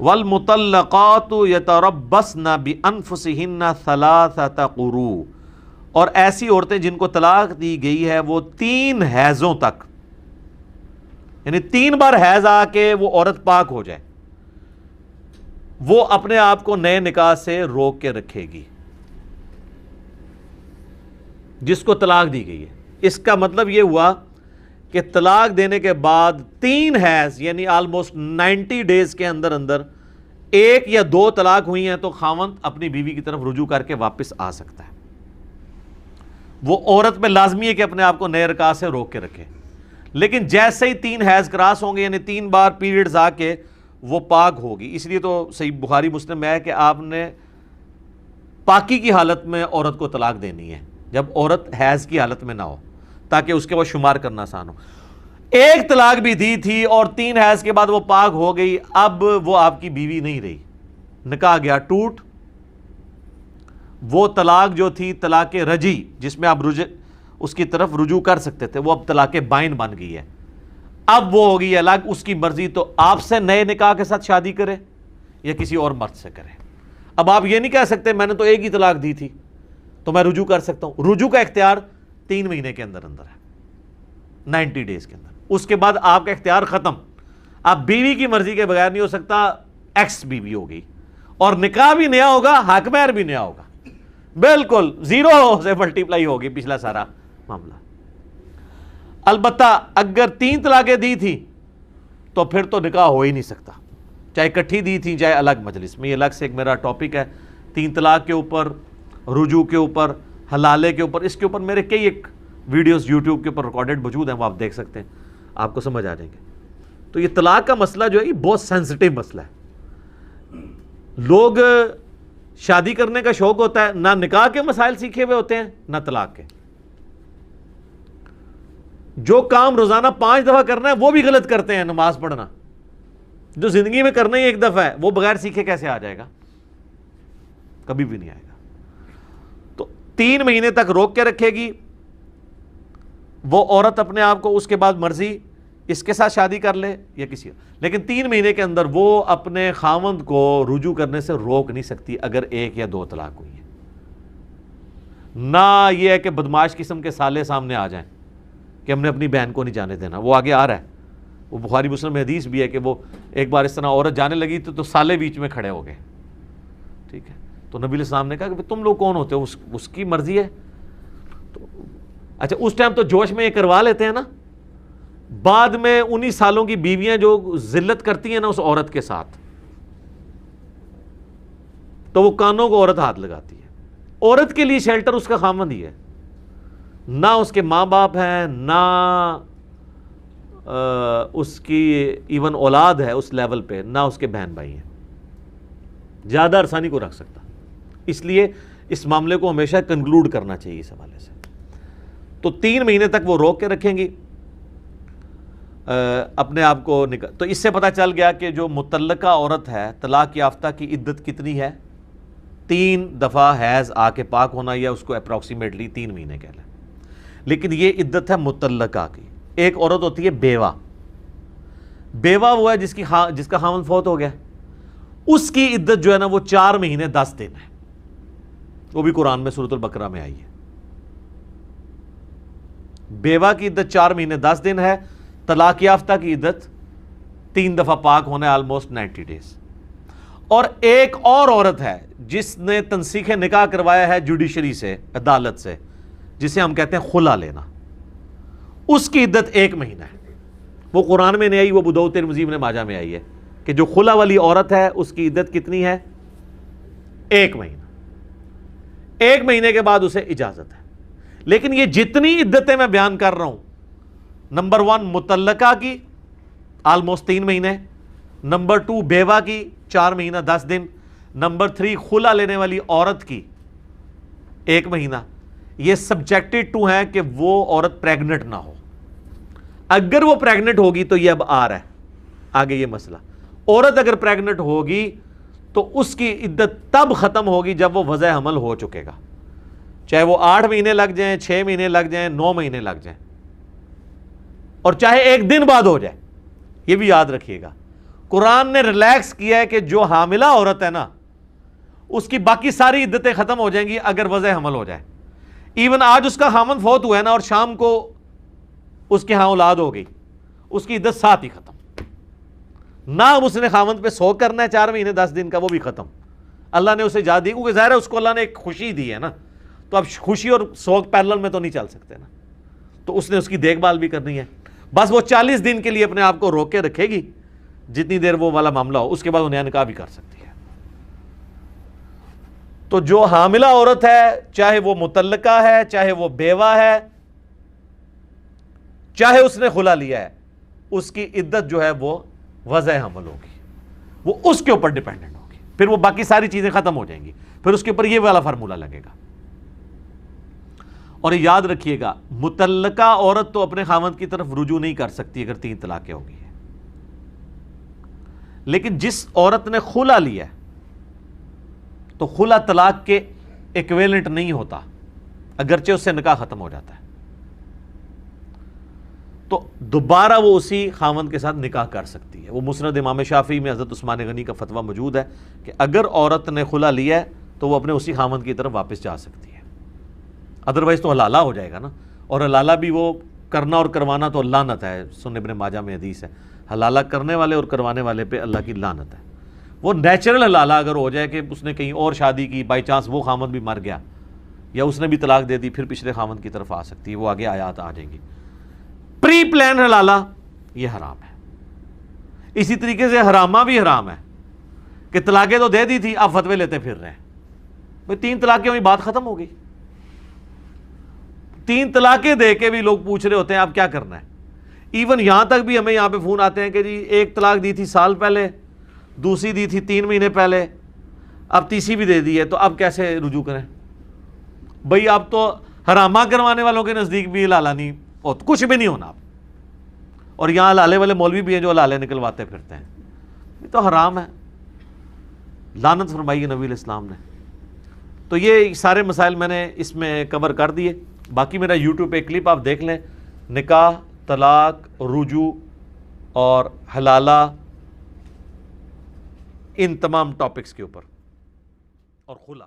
والمطلقات یتربصن بانفسہن ثلاثۃ قروء، اور ایسی عورتیں جن کو طلاق دی گئی ہے وہ 3 حیضوں تک، یعنی 3 بار حیض آ کے وہ عورت پاک ہو جائے، وہ اپنے آپ کو نئے نکاح سے روک کے رکھے گی جس کو طلاق دی گئی ہے۔ اس کا مطلب یہ ہوا کہ طلاق دینے کے بعد 3 حیض یعنی آلموسٹ 90 ڈیز کے اندر اندر 1 یا 2 طلاق ہوئی ہیں تو خاوند اپنی بیوی کی طرف رجوع کر کے واپس آ سکتا ہے۔ وہ عورت پہ لازمی ہے کہ اپنے آپ کو نئے نکاح سے روک کے رکھے، لیکن جیسے ہی 3 حیض کراس ہوں گے یعنی 3 بار پیریڈز آ کے وہ پاک ہوگی۔ اس لیے تو صحیح بخاری مسلم میں ہے کہ آپ نے پاکی کی حالت میں عورت کو طلاق دینی ہے، جب عورت حیض کی حالت میں نہ ہو، تاکہ اس کے بعد شمار کرنا آسان ہو۔ 1 طلاق بھی دی تھی اور 3 حیض کے بعد وہ پاک ہو گئی، اب وہ آپ کی بیوی نہیں رہی، نکاح گیا ٹوٹ۔ وہ طلاق جو تھی طلاق رجعی، جس میں آپ اس کی طرف رجوع کر سکتے تھے، وہ اب طلاق بائن بن گئی ہے۔ اب وہ ہوگی الگ، اس کی مرضی تو آپ سے نئے نکاح کے ساتھ شادی کرے یا کسی اور مرد سے کرے۔ اب آپ یہ نہیں کہہ سکتے میں نے تو 1 ہی طلاق دی تھی تو میں رجوع کر سکتا ہوں۔ رجوع کا اختیار 3 مہینے کے اندر اندر ہے، 90 ڈیز کے اندر۔ اس کے بعد آپ کا اختیار ختم، آپ بیوی کی مرضی کے بغیر نہیں ہو سکتا، ایکس بیوی ہوگی، اور نکاح بھی نیا ہوگا، حق مہر بھی نیا ہوگا، بالکل 0 سے ملٹیپلائی ہوگی پچھلا سارا معاملہ۔ البتہ اگر 3 طلاقیں دی تھی تو پھر تو نکاح ہو ہی نہیں سکتا، چاہے اکٹھی دی تھی چاہے الگ مجلس میں۔ یہ الگ سے ایک میرا ٹاپک ہے، 3 طلاق کے اوپر، رجوع کے اوپر، حلالے کے اوپر۔ اس کے اوپر میرے کئی ایک ویڈیوز یوٹیوب کے اوپر ریکارڈڈ موجود ہیں، وہ آپ دیکھ سکتے ہیں، آپ کو سمجھ آ جائیں گے۔ تو یہ طلاق کا مسئلہ جو ہے یہ بہت سینسٹیو مسئلہ ہے۔ لوگ شادی کرنے کا شوق ہوتا ہے، نہ نکاح کے مسائل سیکھے ہوئے ہوتے ہیں نہ طلاق کے۔ جو کام روزانہ 5 دفعہ کرنا ہے وہ بھی غلط کرتے ہیں، نماز پڑھنا جو زندگی میں کرنا ہی 1 دفعہ ہے، وہ بغیر سیکھے کیسے آ جائے گا؟ کبھی بھی نہیں آئے گا۔ تو 3 مہینے تک روک کے رکھے گی وہ عورت اپنے آپ کو، اس کے بعد مرضی اس کے ساتھ شادی کر لے یا کسی اور، لیکن 3 مہینے کے اندر وہ اپنے خاوند کو رجوع کرنے سے روک نہیں سکتی اگر 1 یا 2 طلاق ہوئی ہے۔ نہ یہ ہے کہ بدماش قسم کے سالے سامنے آ جائیں کہ ہم نے اپنی بہن کو نہیں جانے دینا، وہ آگے آ رہا ہے، وہ بخاری مسلم میں حدیث بھی ہے کہ وہ ایک بار اس طرح عورت جانے لگی تو سالے بیچ میں کھڑے ہو گئے، ٹھیک ہے؟ تو نبی علیہ السلام نے کہا کہ تم لوگ کون ہوتے ہو، اس کی مرضی ہے۔ تو اچھا اس ٹائم تو جوش میں یہ کروا لیتے ہیں نا، بعد میں 19 سالوں کی بیویاں جو ذلت کرتی ہیں نا اس عورت کے ساتھ، تو وہ کانوں کو عورت ہاتھ لگاتی ہے۔ عورت کے لیے شیلٹر اس کا خامند ہی ہے، نہ اس کے ماں باپ ہیں، نہ اس کی ایون اولاد ہے اس لیول پہ، نہ اس کے بہن بھائی ہیں، زیادہ عرصہ کو رکھ سکتا۔ اس لیے اس معاملے کو ہمیشہ کنکلوڈ کرنا چاہیے اس حوالے سے۔ تو 3 مہینے تک وہ روک کے رکھیں گی اپنے آپ کو تو اس سے پتہ چل گیا کہ جو مطلقہ عورت ہے طلاق یافتہ کی عدت کتنی ہے؟ 3 دفعہ حیض آ کے پاک ہونا، یا اس کو اپروکسیمیٹلی 3 مہینے کہہ لیں۔ لیکن یہ عدت ہے مطلقہ کی۔ ایک عورت ہوتی ہے بیوہ۔ بیوہ وہ ہے جس کا خاوند فوت ہو گیا، اس کی عدت جو ہے نا وہ 4 مہینے 10 دن ہے، وہ بھی قرآن میں سورۃ البقرہ میں آئی ہے۔ بیوہ کی عدت 4 مہینے 10 دن ہے، طلاق یافتہ کی عدت 3 دفعہ پاک ہونا ہے، آلموسٹ 90 ڈیز۔ اور ایک اور عورت ہے جس نے تنسیخ نکاح کروایا ہے جوڈیشری سے، عدالت سے، جسے ہم کہتے ہیں خلا لینا، اس کی عدت 1 مہینہ ہے۔ وہ قرآن میں نہیں آئی، وہ ابو داؤد ترمذی ابن ماجہ میں آئی ہے کہ جو خلا والی عورت ہے اس کی عدت کتنی ہے؟ 1 مہینہ۔ 1 مہینے کے بعد اسے اجازت ہے۔ لیکن یہ جتنی عدتیں میں بیان کر رہا ہوں، نمبر 1 مطلقہ کی آلموسٹ 3 مہینے، نمبر 2 بیوہ کی 4 مہینہ 10 دن، نمبر 3 خلا لینے والی عورت کی 1 مہینہ۔ یہ سبجیکٹڈ ٹو ہے کہ وہ عورت پریگنٹ نہ ہو۔ اگر وہ پریگنٹ ہوگی تو یہ اب آ رہا ہے آگے یہ مسئلہ، عورت اگر پریگنٹ ہوگی تو اس کی عدت تب ختم ہوگی جب وہ وضع حمل ہو چکے گا، چاہے وہ 8 مہینے لگ جائیں، 6 مہینے لگ جائیں، 9 مہینے لگ جائیں، اور چاہے 1 دن بعد ہو جائے۔ یہ بھی یاد رکھیے گا، قرآن نے ریلیکس کیا ہے کہ جو حاملہ عورت ہے نا اس کی باقی ساری عدتیں ختم ہو جائیں گی اگر وضع حمل ہو جائے. ایون آج اس کا خامند فوت ہوا ہے نا اور شام کو اس کے ہاں اولاد ہو گئی, اس کی عدت ساتھ ہی ختم. نہ اب اس نے خامند پہ سوگ کرنا ہے 4 مہینے 10 دن کا, وہ بھی ختم. اللہ نے اسے اجازت دی کیونکہ ظاہر ہے اس کو اللہ نے ایک خوشی دی ہے نا, تو اب خوشی اور سوگ پیرلل میں تو نہیں چل سکتے نا, تو اس نے اس کی دیکھ بھال بھی کرنی ہے. بس وہ 40 دن کے لیے اپنے آپ کو روک کے رکھے گی جتنی دیر وہ والا معاملہ ہو, اس کے بعد وہ نیا نکاح بھی کر سکتی ہے. تو جو حاملہ عورت ہے, چاہے وہ مطلقہ ہے, چاہے وہ بیوہ ہے, چاہے اس نے خلا لیا ہے, اس کی عدت جو ہے وہ وضع حمل ہوگی, وہ اس کے اوپر ڈیپینڈنٹ ہوگی. پھر وہ باقی ساری چیزیں ختم ہو جائیں گی, پھر اس کے اوپر یہ والا فارمولہ لگے گا. اور یاد رکھیے گا, مطلقہ عورت تو اپنے خاوند کی طرف رجوع نہیں کر سکتی اگر 3 طلاقیں ہوگی ہیں, لیکن جس عورت نے خلا لیا ہے تو خلا طلاق کے ایکویلنٹ نہیں ہوتا اگرچہ اس سے نکاح ختم ہو جاتا ہے, تو دوبارہ وہ اسی خاوند کے ساتھ نکاح کر سکتی ہے. وہ مسند امام شافعی میں حضرت عثمان غنی کا فتویٰ موجود ہے کہ اگر عورت نے خلا لیا ہے تو وہ اپنے اسی خاوند کی طرف واپس جا سکتی ہے, ادروائز تو حلالہ ہو جائے گا نا. اور حلالہ بھی وہ کرنا اور کروانا تو لعنت ہے, سنن ابن ماجہ میں حدیث ہے, حلالہ کرنے والے اور کروانے والے پہ اللہ کی لعنت ہے. وہ نیچرل حلالہ اگر ہو جائے کہ اس نے کہیں اور شادی کی, بائی چانس وہ خاوند بھی مر گیا یا اس نے بھی طلاق دے دی, پھر پچھلے خاوند کی طرف آ سکتی ہے, وہ آگے آیات آ جائیں گی. پری پلان حلالہ یہ حرام ہے. اسی طریقے سے حرامہ بھی حرام ہے کہ طلاقیں تو دے دی تھی, آپ فتوے لیتے پھر رہے ہیں. بھئی 3 طلاقیں ہوئی, بات ختم ہو گئی. 3 طلاقیں دے کے بھی لوگ پوچھ رہے ہوتے ہیں اب کیا کرنا ہے. ایون یہاں تک بھی ہمیں یہاں پہ فون آتے ہیں کہ جی 1 طلاق دی تھی سال پہلے, دوسری دی تھی 3 مہینے پہلے, اب تیسری بھی دے دی ہے, تو اب کیسے رجوع کریں. بھئی اب تو حرامہ کروانے والوں کے نزدیک بھی حلالہ نہیں, اور کچھ بھی نہیں ہونا اب. اور یہاں حلالے والے مولوی بھی ہیں جو حلالے نکلواتے پھرتے ہیں, یہ تو حرام ہے, لعنت فرمائی ہے نبی علیہ السلام نے. تو یہ سارے مسائل میں نے اس میں کور کر دیے. باقی میرا یوٹیوب پہ کلپ آپ دیکھ لیں, نکاح, طلاق, رجوع اور حلالہ, ان تمام ٹاپکس کے اوپر, اور خلا.